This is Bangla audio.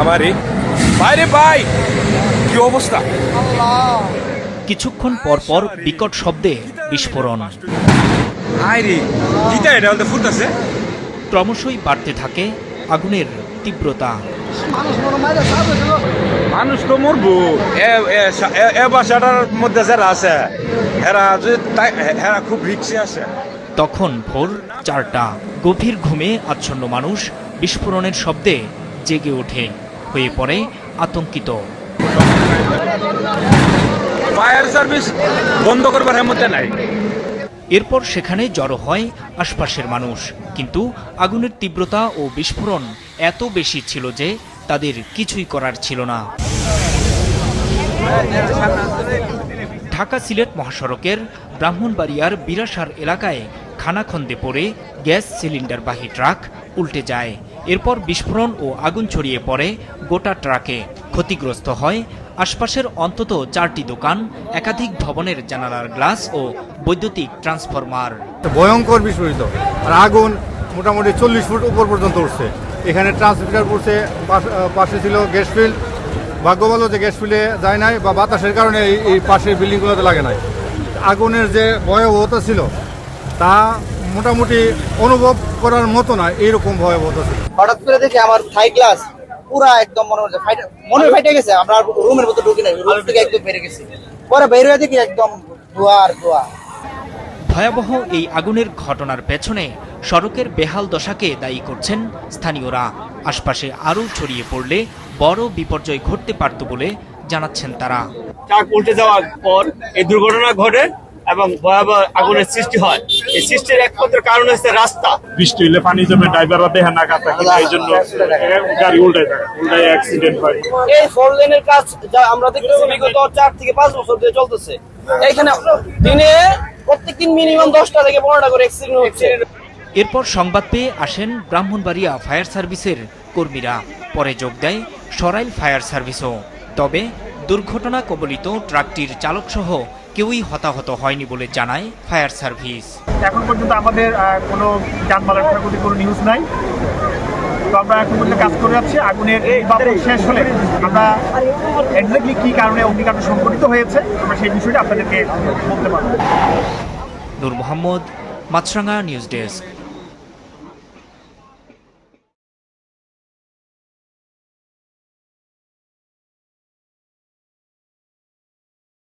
আমারই বাইরে ভাই কি অবস্থা। কিছুক্ষণ পর পর বিকট শব্দে বিস্ফোরণ আইরে কিটা এটা বলতে ফুটতেছে। ক্রমশই বাড়তে থাকে আগুনের তীব্রতা। মানুষ তো মরবো। এ বাসাটার মধ্যে যারা আছে এরা খুব রিক্সে আছে। তখন ভোর 4টা। গভীর ঘুমে আচ্ছন্ন মানুষ বিস্ফোরণের শব্দে জেগে ওঠে, হয়ে পড়ে আতঙ্কিত। ফায়ার সার্ভিস বন্ধ করবার হেমতে নাই। এরপর সেখানে জড়ো হয় আশপাশের মানুষ, কিন্তু আগুনের তীব্রতা ও বিস্ফোরণ এত বেশি ছিল যে তাদের কিছুই করার ছিল না। ঢাকা সিলেট মহাসড়কের ব্রাহ্মণবাড়িয়ার বিরাসার এলাকায় খানাখন্দে পড়ে গ্যাস সিলিন্ডারবাহী ট্রাক উল্টে যায়। এরপর বিস্ফোরণ ও আগুন ছড়িয়ে পড়ে গোটা ট্রাকে। ক্ষতিগ্রস্ত হয় আশপাশের অন্তত 4টি দোকান, একাধিক ভবনের জানালার গ্লাস ও বৈদ্যুতিক ট্রান্সফরমার। ভয়ঙ্কর বিস্ফোরিত, আর আগুন মোটামুটি 40 ফুট উপর পর্যন্ত উঠছে। এখানে ট্রান্সমিটার পড়ছে, পাশে ছিল গ্যাস ফিল্ড। ভাগ্য ভালো যে গ্যাস ফিল্ডে যায় নাই বা বাতাসের কারণে এই পাশের বিল্ডিংগুলোতে লাগে নাই। আগুনের যে ভয়াবহতা ছিল তা মোটামুটি অনুভব করার মতো না, এইরকম ভয়াবহতা ছিল। হঠাৎ করে দেখি আমার থাই গ্লাস পুরা একদম মনে ফাইটে গেছে। আমরা রুমের মধ্যে ঢুকি নাই, রুম থেকে একদম বেরিয়ে গেছি। পরে বের হয়ে দেখি একদম ধোঁয়া আর ধোঁয়া। ভয়াবহ এই আগুনের ঘটনার পেছনে সড়কের বেহাল দশাকে দায়ী করছেন স্থানীয়রা। আশপাশে আরও ছড়িয়ে পড়লে বড় বিপর্যয় ঘটতে পারত বলে জানাচ্ছেন তারা। ট্রাক উল্টে যাওয়ার পর এই দুর্ঘটনা ঘটে এবং ভয়াবহ আগুনের সৃষ্টি হয়। এই সৃষ্টির একমাত্র কারণ হচ্ছে রাস্তা। বৃষ্টি হলে পানি জমে, ড্রাইভাররা দেখে না কাটা, এই জন্য গাড়ি উল্টায় অ্যাক্সিডেন্ট হয়। এই 4 লেনের কাজ যা আমরা দেখতেছি বিগত 4 থেকে 5 বছর ধরে চলতেছে। এখানে দিনে প্রত্যেকদিন মিনিমাম 10টা থেকে 15টা করে অ্যাক্সিডেন্ট হচ্ছে। এরপর সংবাদ পেয়ে আসেন ব্রাহ্মণবাড়িয়া ফায়ার সার্ভিসের কর্মীরা। পরে যোগ দেয় সরাইল ফায়ার সার্ভিসও। তবে দুর্ঘটনা কবলিত ট্রাকটির চালকসহ কেউই হতাহত হয়নি বলে জানায় ফায়ার সার্ভিস। এখন পর্যন্ত আমাদের কোনো যানবাহনের ক্ষয়ক্ষতির কোনো নিউজ নাই। তো আমরা এখন পর্যন্ত কাজ করে যাচ্ছি। আগুনের এই বাবদ শেষ হলে আমরা এক্স্যাক্টলি কী কারণে অগ্নিকাণ্ড সংঘটিত হয়েছে আমরা সেই বিষয়টা আপনাদেরকে বলতে পারব। নূর মোহাম্মদ, মাছরাঙা নিউজ ডেস্ক।